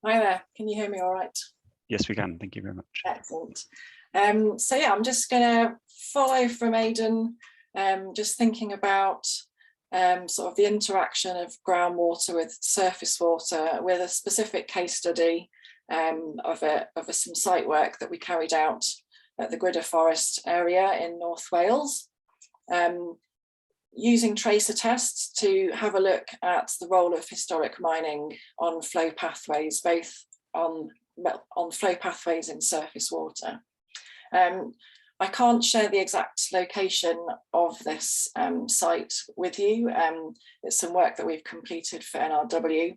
Hi there, can you hear me all right? Yes, we can. Thank you very much. Excellent. So yeah, I'm just going to follow from Aidan, just thinking about sort of the interaction of groundwater with surface water, with a specific case study of some site work that we carried out at the Gwydyr Forest area in North Wales, using tracer tests to have a look at the role of historic mining on flow pathways, both on flow pathways in surface water. I can't share the exact location of this site with you. It's some work that we've completed for NRW.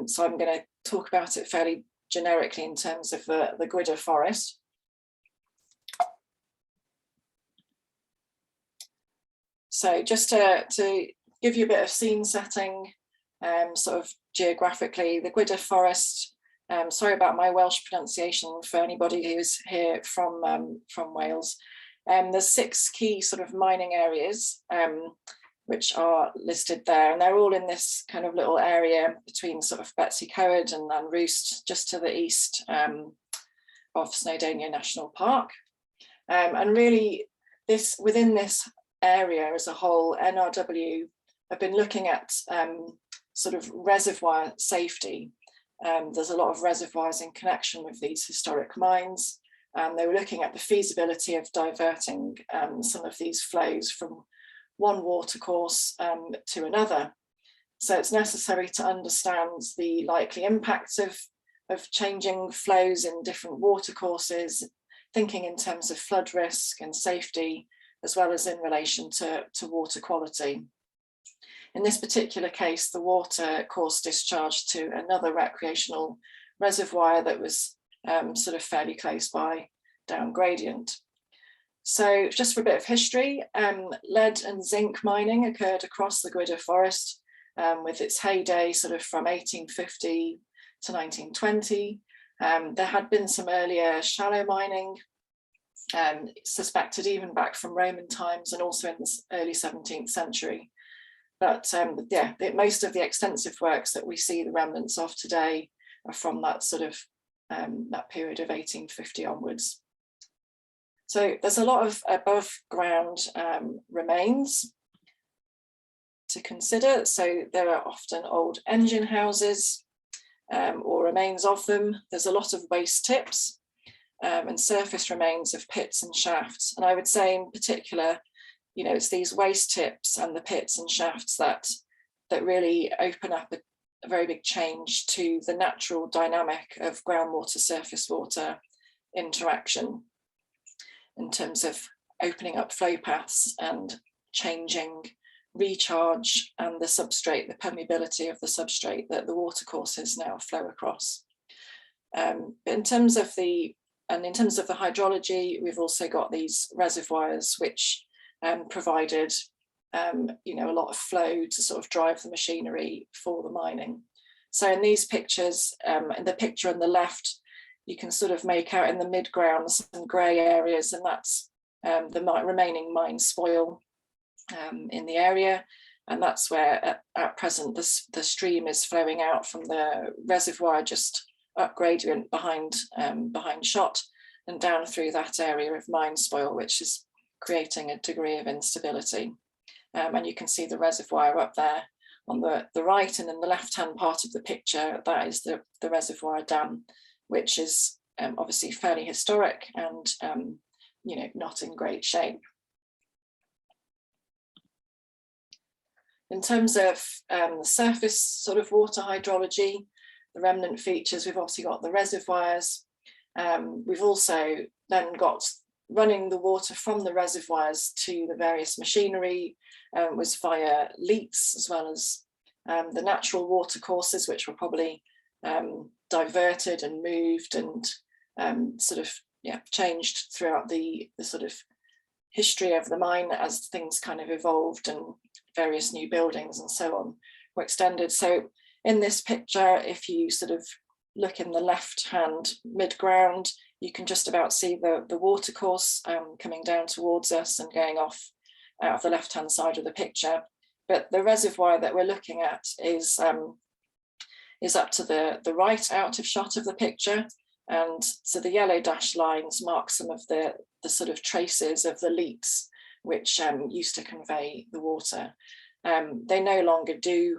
So I'm going to talk about it fairly generically in terms of the Gwydyr Forest. So just to give you a bit of scene setting, sort of geographically, the Gwydyr Forest, sorry about my Welsh pronunciation for anybody who's here from Wales. There's 6 key sort of mining areas which are listed there, and they're all in this kind of little area between sort of Betsy Coed and Roost, just to the east of Snowdonia National Park. And really, within this area as a whole, NRW have been looking at sort of reservoir safety. There's a lot of reservoirs in connection with these historic mines. They were looking at the feasibility of diverting some of these flows from one watercourse to another. So it's necessary to understand the likely impacts of changing flows in different watercourses, thinking in terms of flood risk and safety, as well as in relation to water quality. In this particular case, the water course discharged to another recreational reservoir that was sort of fairly close by, down gradient. So just for a bit of history, lead and zinc mining occurred across the Gwydyr Forest with its heyday sort of from 1850 to 1920. There had been some earlier shallow mining, suspected even back from Roman times and also in the early 17th century. But yeah, most of the extensive works that we see the remnants of today are from that sort of that period of 1850 onwards. So there's a lot of above ground remains to consider. So there are often old engine houses or remains of them. There's a lot of waste tips and surface remains of pits and shafts. And I would say in particular, you know, it's these waste tips and the pits and shafts that really open up a very big change to the natural dynamic of groundwater, surface water interaction in terms of opening up flow paths and changing recharge and the substrate, the permeability of the substrate that the watercourses now flow across. In terms of the hydrology, we've also got these reservoirs which provided you know, a lot of flow to sort of drive the machinery for the mining. So in these pictures, in the picture on the left, you can sort of make out in the mid-ground some grey areas, and that's the remaining mine spoil in the area. And that's where at present the stream is flowing out from the reservoir just up gradient behind shot and down through that area of mine spoil, which is creating a degree of instability. And you can see the reservoir up there on the right, and in the left-hand part of the picture, that is the reservoir dam, which is obviously fairly historic and you know, not in great shape. In terms of surface sort of water hydrology, the remnant features, we've obviously got the reservoirs. We've also then got running the water from the reservoirs to the various machinery was via leats, as well as the natural water courses, which were probably diverted and moved and sort of changed throughout the sort of history of the mine as things kind of evolved and various new buildings and so on were extended. So in this picture, if you sort of look in the left hand mid-ground, you can just about see the water course coming down towards us and going off out of the left hand side of the picture. But the reservoir that we're looking at is is up to the right out of shot of the picture. And so the yellow dashed lines mark some of the sort of traces of the leaks which used to convey the water. They no longer do.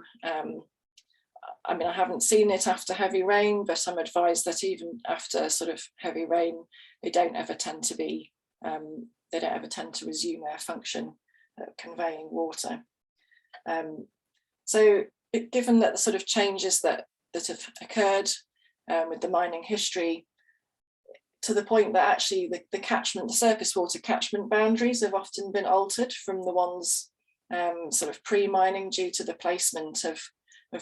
I mean, I haven't seen it after heavy rain, but I'm advised that even after sort of heavy rain, they don't ever tend to be, they don't ever tend to resume their function of conveying water. So given that the sort of changes that have occurred with the mining history, to the point that actually the catchment, the surface water catchment boundaries have often been altered from the ones sort of pre-mining due to the placement of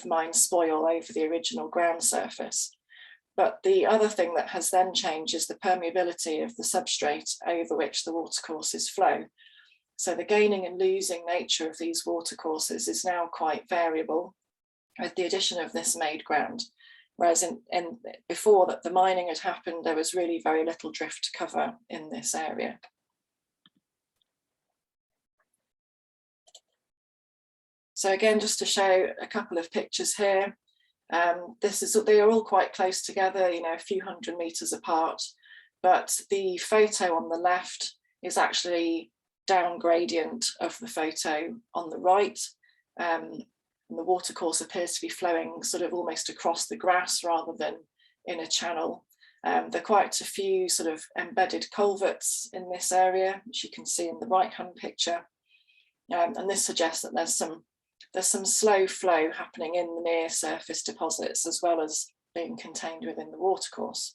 mine spoil over the original ground surface. But the other thing that has then changed is the permeability of the substrate over which the watercourses flow. So the gaining and losing nature of these watercourses is now quite variable with the addition of this made ground. Whereas before that the mining had happened, there was really very little drift cover in this area. So again, just to show a couple of pictures here, they are all quite close together, you know, a few hundred meters apart, but the photo on the left is actually down gradient of the photo on the right. And the watercourse appears to be flowing sort of almost across the grass rather than in a channel. There are quite a few sort of embedded culverts in this area, which you can see in the right-hand picture. And this suggests that there's some slow flow happening in the near surface deposits as well as being contained within the watercourse.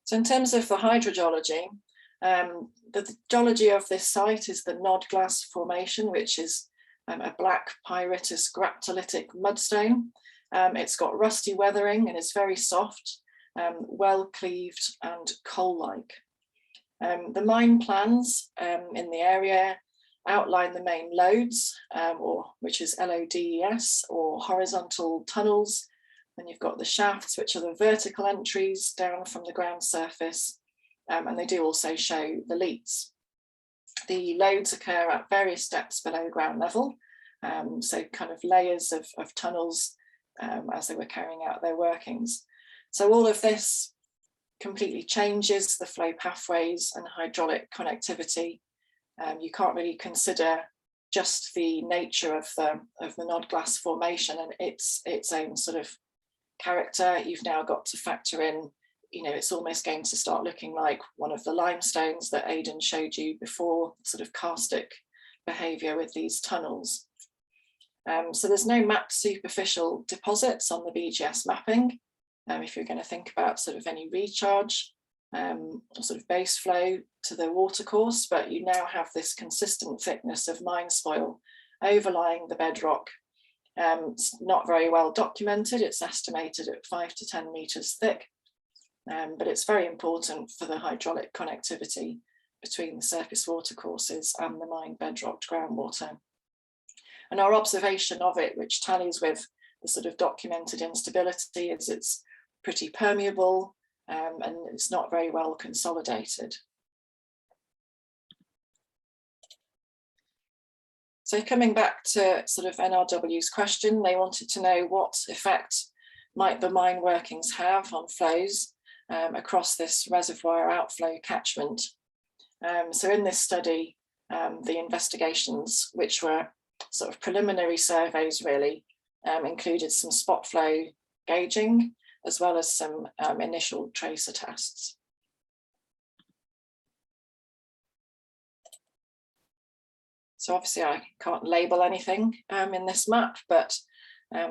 So in terms of the hydrogeology, the geology of this site is the Nodglass Formation, which is a black pyritous graptolitic mudstone. It's got rusty weathering and is very soft, well cleaved and coal-like. The mine plans in the area outline the main loads, which is LODES, or horizontal tunnels. Then you've got the shafts, which are the vertical entries down from the ground surface, and they do also show the leaks. The loads occur at various depths below ground level, so kind of layers of tunnels as they were carrying out their workings. So all of this completely changes the flow pathways and hydraulic connectivity. You can't really consider just the nature of the Nodglass Formation and its own sort of character. You've now got to factor in, you know, it's almost going to start looking like one of the limestones that Aidan showed you before, sort of karstic behaviour with these tunnels. So there's no mapped superficial deposits on the BGS mapping. If you're going to think about sort of any recharge or sort of base flow to the watercourse, but you now have this consistent thickness of mine spoil overlying the bedrock. It's not very well documented. It's estimated at 5 to 10 meters thick, but it's very important for the hydraulic connectivity between the surface watercourses and the mine bedrocked groundwater. And our observation of it, which tallies with the sort of documented instability, is it's pretty permeable and it's not very well consolidated. So coming back to sort of NRW's question, they wanted to know what effect might the mine workings have on flows across this reservoir outflow catchment. So in this study, the investigations, which were sort of preliminary surveys really, included some spot flow gauging, as well as some initial tracer tests. So obviously I can't label anything in this map, but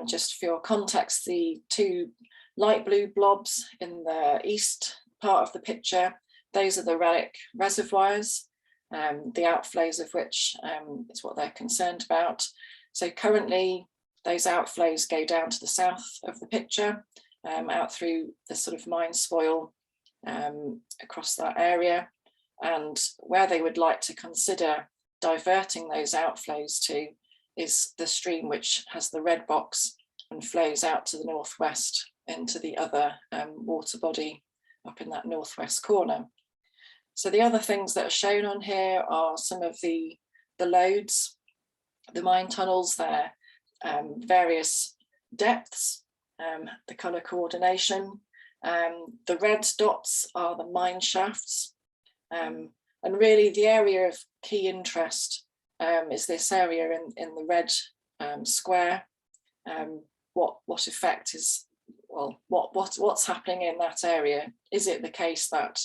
just for your context, the two light blue blobs in the east part of the picture, those are the relic reservoirs, the outflows of which is what they're concerned about. So currently those outflows go down to the south of the picture, out through the sort of mine spoil across that area, and where they would like to consider diverting those outflows to is the stream which has the red box and flows out to the northwest into the other water body up in that northwest corner. So the other things that are shown on here are some of the the loads, the mine tunnels, their various depths, the colour coordination. The red dots are the mine shafts. And really the area of key interest is this area in the red square. What effect is, well, what's happening in that area? Is it the case that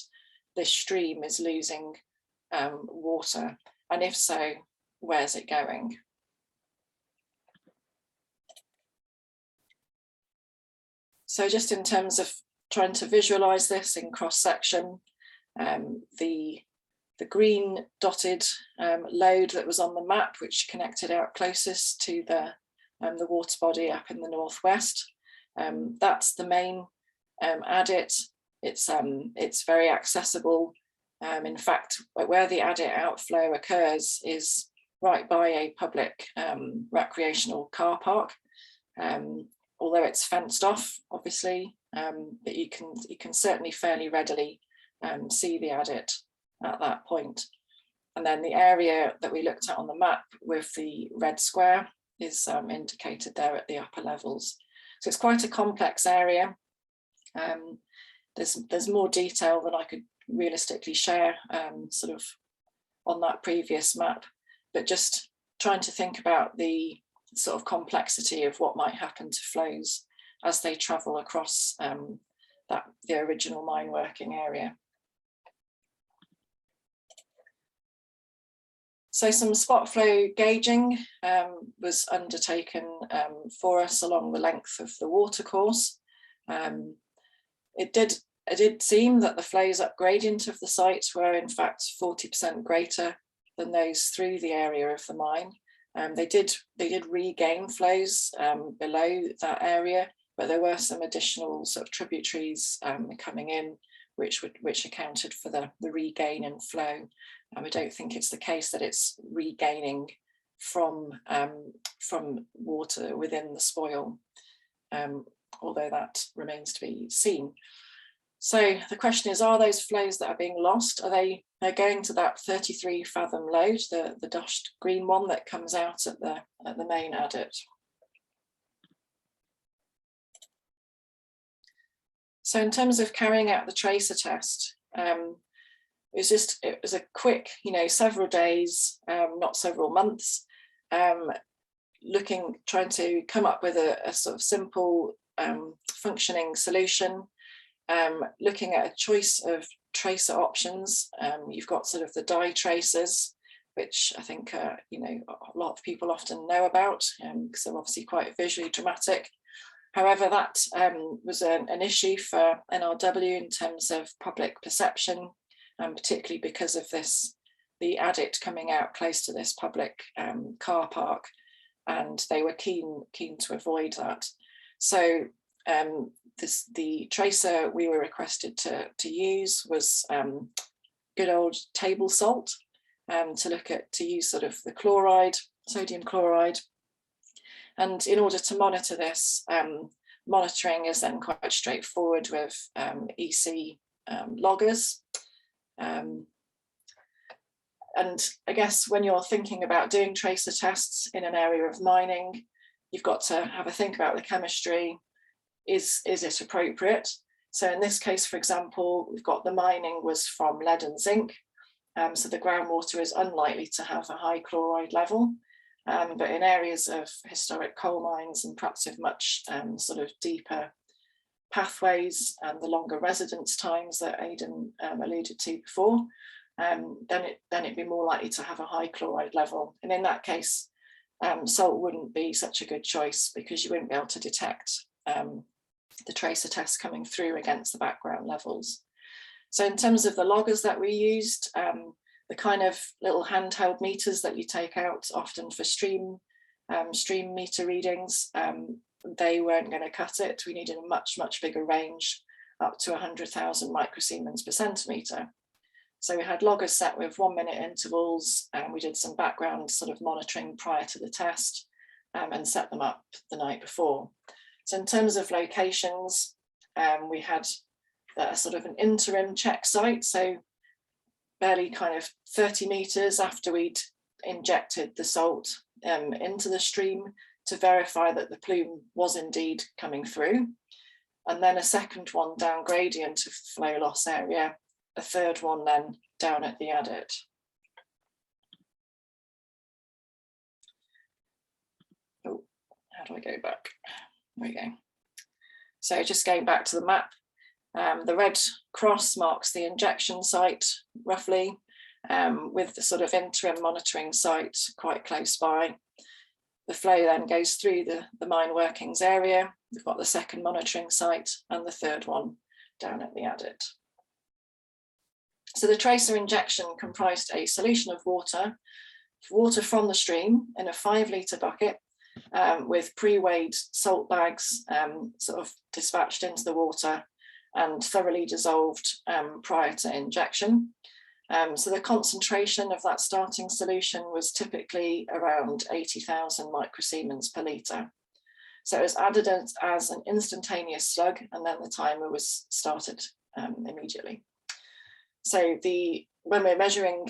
this stream is losing water? And if so, where's it going? So just in terms of trying to visualize this in cross-section, the green dotted load that was on the map, which connected out closest to the water body up in the northwest, that's the main adit. It's very accessible. In fact, where the adit outflow occurs is right by a public recreational car park. Although it's fenced off, obviously, but you can certainly fairly readily see the adit at that point. And then the area that we looked at on the map with the red square is indicated there at the upper levels. So it's quite a complex area. There's more detail than I could realistically share sort of on that previous map, but just trying to think about the sort of complexity of what might happen to flows as they travel across the original mine working area. So some spot flow gauging was undertaken for us along the length of the watercourse. It did seem that the flows up gradient of the site were in fact 40% greater than those through the area of the mine. They did regain flows below that area, but there were some additional sort of tributaries coming in, which accounted for the regain in flow. I don't think it's the case that it's regaining from water within the spoil, although that remains to be seen. So the question is, are those flows that are being lost, they're going to that 33 fathom load, the dashed green one that comes out at the main adit. So in terms of carrying out the tracer test, it was a quick, several days, not several months, trying to come up with a sort of simple functioning solution. Looking at a choice of tracer options. You've got sort of the dye tracers, which I think a lot of people often know about because they're obviously quite visually dramatic. However, that was an issue for NRW in terms of public perception, particularly because of the adit coming out close to this public car park, and they were keen to avoid that. So the tracer we were requested to use was good old table salt, to use sort of the chloride, sodium chloride. And in order to monitor this, monitoring is then quite straightforward with EC loggers. And I guess when you're thinking about doing tracer tests in an area of mining, you've got to have a think about the chemistry. Is it appropriate? So in this case, for example, we've got the mining was from lead and zinc. So the groundwater is unlikely to have a high chloride level. But in areas of historic coal mines and perhaps with much sort of deeper pathways and the longer residence times that Aidan alluded to before, then it'd be more likely to have a high chloride level. And in that case, salt wouldn't be such a good choice because you wouldn't be able to detect the tracer tests coming through against the background levels. So in terms of the loggers that we used, the kind of little handheld meters that you take out often for stream meter readings, they weren't going to cut it. We needed a much bigger range, up to 100,000 microsiemens per centimetre. So we had loggers set with 1 minute intervals, and we did some background sort of monitoring prior to the test and set them up the night before. So in terms of locations, we had sort of an interim check site. So barely kind of 30 meters after we'd injected the salt into the stream to verify that the plume was indeed coming through. And then a second one down gradient of flow loss area, a third one then down at the adit. Oh, how do I go back? There we go. So just going back to the map, the red cross marks the injection site roughly, with the sort of interim monitoring site quite close by. The flow then goes through the mine workings area. We've got the second monitoring site and the third one down at the adit. So the tracer injection comprised a solution of water from the stream in a 5 litre bucket with pre-weighed salt bags sort of dispatched into the water and thoroughly dissolved prior to injection. So the concentration of that starting solution was typically around 80,000 microsiemens per litre. So it was added as an instantaneous slug, and then the timer was started immediately. So when we're measuring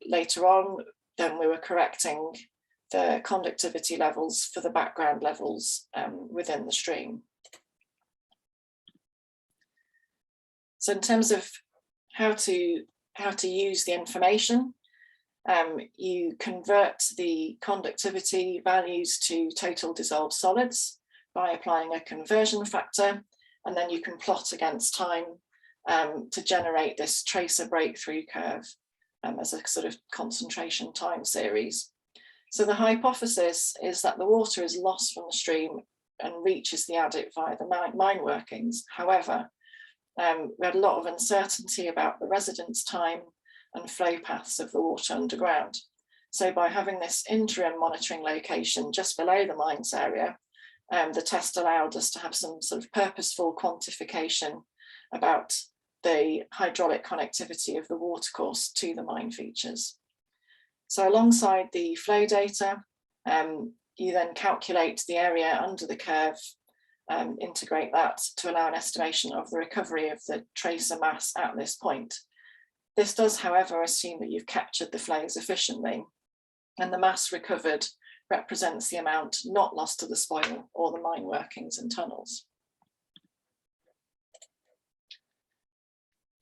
later on, then we were correcting the conductivity levels for the background levels within the stream. So in terms of how to use the information, you convert the conductivity values to total dissolved solids by applying a conversion factor, and then you can plot against time to generate this tracer breakthrough curve as a sort of concentration time series. So the hypothesis is that the water is lost from the stream and reaches the adit via the mine workings. However, we had a lot of uncertainty about the residence time and flow paths of the water underground. So by having this interim monitoring location just below the mines area, the test allowed us to have some sort of purposeful quantification about the hydraulic connectivity of the watercourse to the mine features. So alongside the flow data, you then calculate the area under the curve, integrate that to allow an estimation of the recovery of the tracer mass at this point. This does, however, assume that you've captured the flows efficiently, and the mass recovered represents the amount not lost to the spoil or the mine workings and tunnels.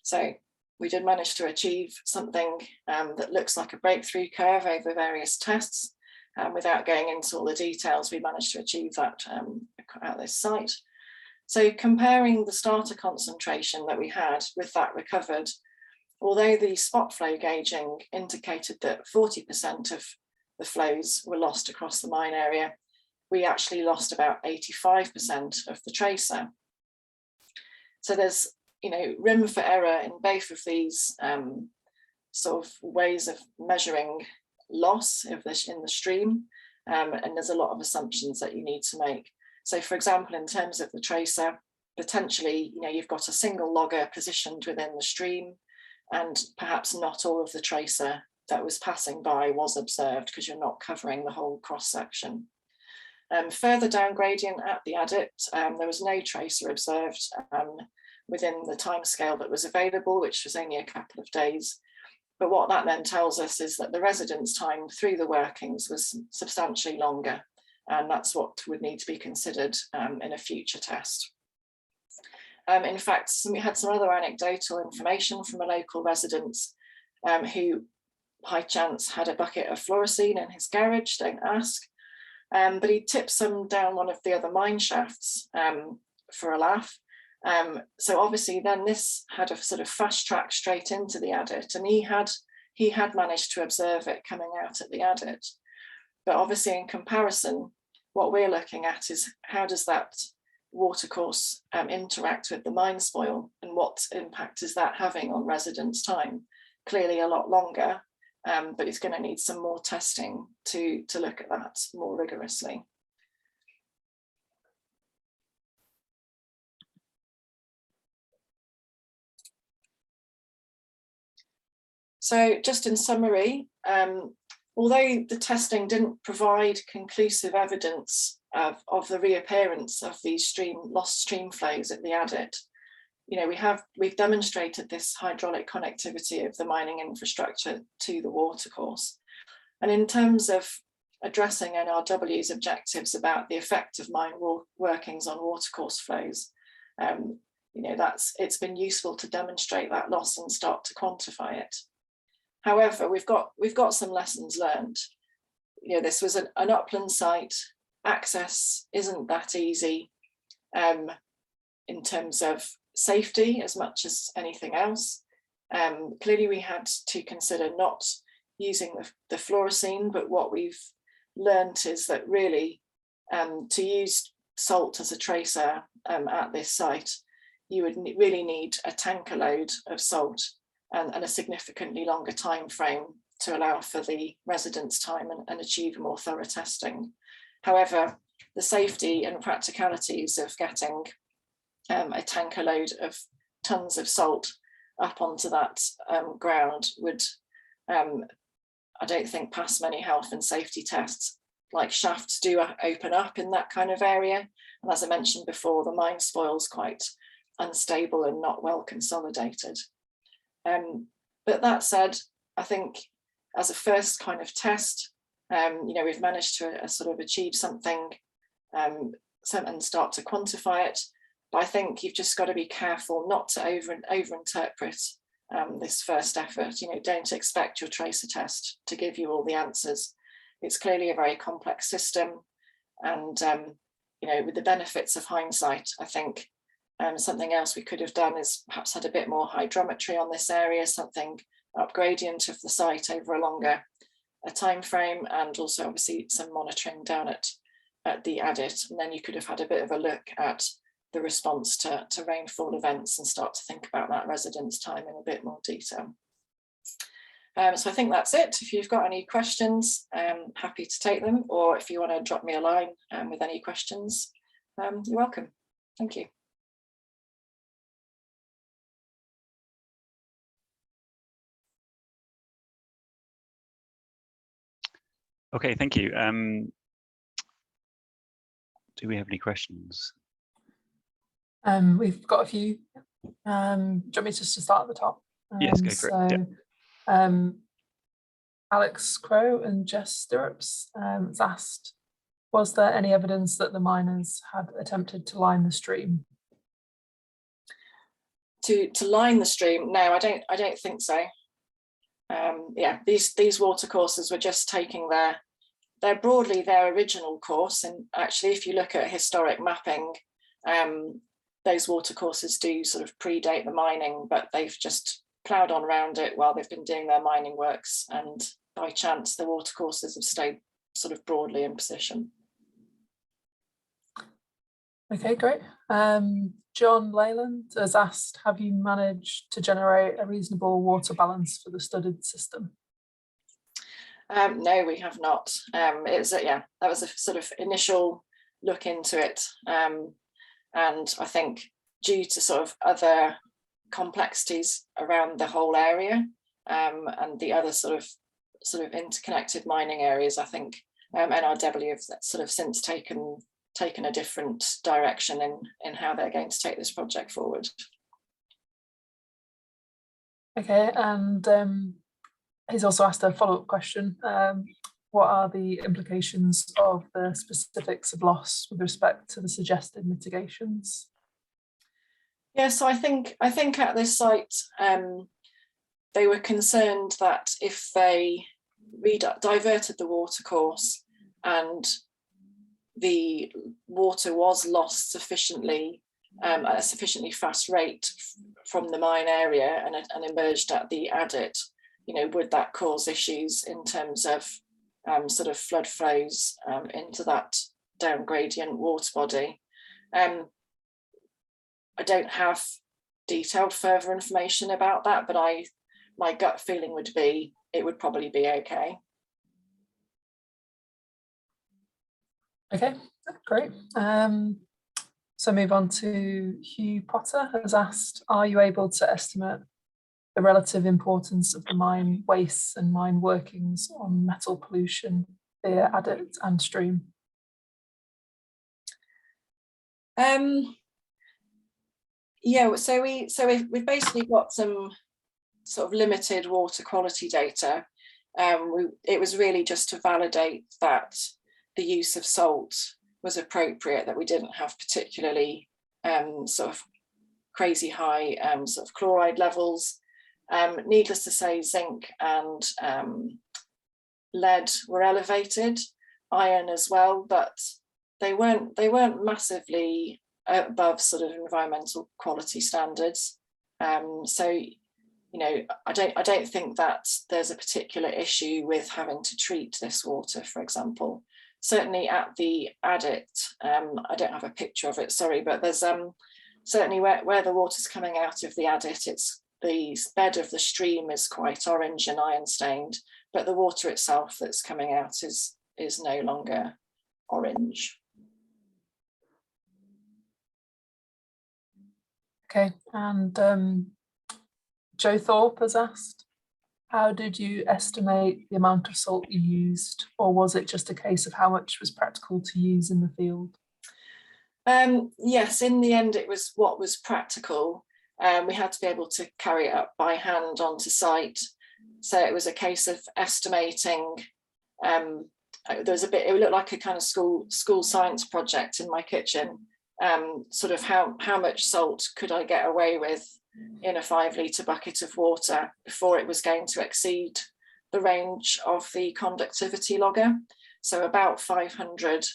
So we did manage to achieve something that looks like a breakthrough curve over various tests. Without going into all the details, we managed to achieve that at this site. So comparing the starter concentration that we had with that recovered, although the spot flow gauging indicated that 40% of the flows were lost across the mine area, we actually lost about 85% of the tracer. So there's room for error in both of these sort of ways of measuring loss in the stream, and there's a lot of assumptions that you need to make. So for example, in terms of the tracer, potentially you've got a single logger positioned within the stream, and perhaps not all of the tracer that was passing by was observed because you're not covering the whole cross section. Further down gradient at the adit, there was no tracer observed within the timescale that was available, which was only a couple of days. But what that then tells us is that the residence time through the workings was substantially longer, and that's what would need to be considered in a future test. In fact, we had some other anecdotal information from a local resident who, by chance, had a bucket of fluorescein in his garage, don't ask, but he tipped some down one of the other mine shafts for a laugh. So obviously then this had a sort of fast track straight into the adit, and he had managed to observe it coming out at the adit. But obviously in comparison, what we're looking at is how does that watercourse interact with the mine spoil, and what impact is that having on residence time? Clearly a lot longer, but it's going to need some more testing to look at that more rigorously. So just in summary, although the testing didn't provide conclusive evidence of the reappearance of these lost stream flows at the adit, we've demonstrated this hydraulic connectivity of the mining infrastructure to the watercourse. And in terms of addressing NRW's objectives about the effect of mine workings on watercourse flows, it's been useful to demonstrate that loss and start to quantify it. However, we've got some lessons learned. This was an upland site. Access isn't that easy in terms of safety as much as anything else. Clearly, we had to consider not using the fluorescein, but what we've learned is that really to use salt as a tracer at this site, you would really need a tanker load of salt and a significantly longer time frame to allow for the residence time and achieve more thorough testing. However, the safety and practicalities of getting a tanker load of tons of salt up onto that ground would, I don't think, pass many health and safety tests. Like shafts do open up in that kind of area. And as I mentioned before, the mine spoil's quite unstable and not well consolidated. But that said, I think as a first kind of test, we've managed to sort of achieve something and start to quantify it. But I think you've just got to be careful not to overinterpret this first effort. Don't expect your tracer test to give you all the answers. It's clearly a very complex system, and with the benefits of hindsight, I think something else we could have done is perhaps had a bit more hydrometry on this area, something up gradient of the site over a longer time frame, and also obviously some monitoring down at the adit. And then you could have had a bit of a look at the response to rainfall events and start to think about that residence time in a bit more detail. So I think that's it. If you've got any questions, happy to take them, or if you want to drop me a line with any questions, you're welcome. Thank you. Okay, thank you. Do we have any questions? We've got a few. Do you want me just to start at the top? Yes, go for it. Yeah. Alex Crow and Jess Stirrups has asked, was there any evidence that the miners had attempted to line the stream? To line the stream? No, I don't think so. Yeah, these watercourses were just taking they're broadly their original course, and actually if you look at historic mapping, those watercourses do sort of predate the mining, but they've just ploughed on around it while they've been doing their mining works, and by chance the watercourses have stayed sort of broadly in position. Okay, great. John Leyland has asked, have you managed to generate a reasonable water balance for the studied system? No, we have not. That was a sort of initial look into it. And I think due to sort of other complexities around the whole area and the other sort of interconnected mining areas, I think NRW have sort of since taken a different direction in how they're going to take this project forward. Okay, and he's also asked a follow-up question. What are the implications of the specifics of loss with respect to the suggested mitigations? Yeah, so I think at this site, they were concerned that if they diverted the watercourse and the water was lost sufficiently at a sufficiently fast rate from the mine area and emerged at the adit, would that cause issues in terms of sort of flood flows into that down gradient water body? I don't have detailed further information about that, but my gut feeling would be it would probably be okay. Okay, great. So move on to Hugh Potter has asked, are you able to estimate the relative importance of the mine wastes and mine workings on metal pollution via adit and stream? Yeah, so we've basically got some sort of limited water quality data. it was really just to validate that the use of salt was appropriate, that we didn't have particularly sort of crazy high sort of chloride levels. Needless to say, zinc and lead were elevated, iron as well, but they weren't massively above sort of environmental quality standards. So, you know, I don't think that there's a particular issue with having to treat this water, for example. Certainly at the adit, I don't have a picture of it, sorry, but there's certainly where the water's coming out of the adit, it's the bed of the stream is quite orange and iron stained, but the water itself that's coming out is no longer orange. Okay, and Joe Thorpe has asked, how did you estimate the amount of salt you used, or was it just a case of how much was practical to use in the field? Yes, in the end it was what was practical. We had to be able to carry it up by hand onto site, so it was a case of estimating. There was a bit, it looked like a kind of school science project in my kitchen. Sort of how much salt could I get away with in a 5-litre bucket of water before it was going to exceed the range of the conductivity logger. So about 500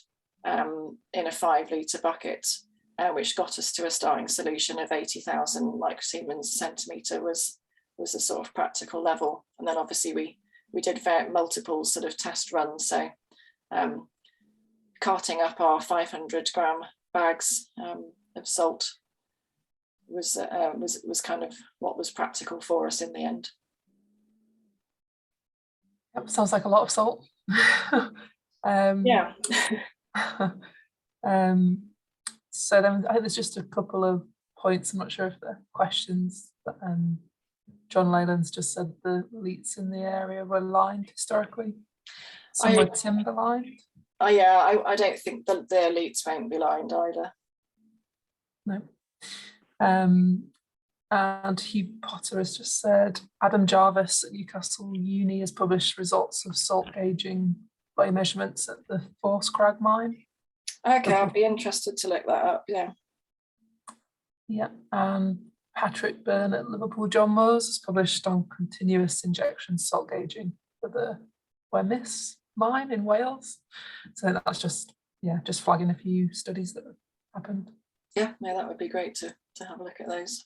in a 5-litre bucket, which got us to a starting solution of 80,000 microsiemens centimetre was a sort of practical level. And then obviously we did multiple sort of test runs. So carting up our 500 gram bags of salt was kind of what was practical for us in the end. Yep, sounds like a lot of salt. Yeah. So then I think there's just a couple of points. I'm not sure if they're questions, but John Leyland's just said the leats in the area were lined historically. Some were timber lined. Oh yeah, I don't think that their leats won't be lined either. No. And Hugh Potter has just said, Adam Jarvis at Newcastle Uni has published results of salt gauging by measurements at the Force Crag mine. Okay, I'd be interested to look that up, yeah. Yeah, Patrick Byrne at Liverpool John Moores has published on continuous injection salt gauging for the Wemyss mine in Wales. So that's just flagging a few studies that have happened. Yeah, no, that would be great to have a look at those.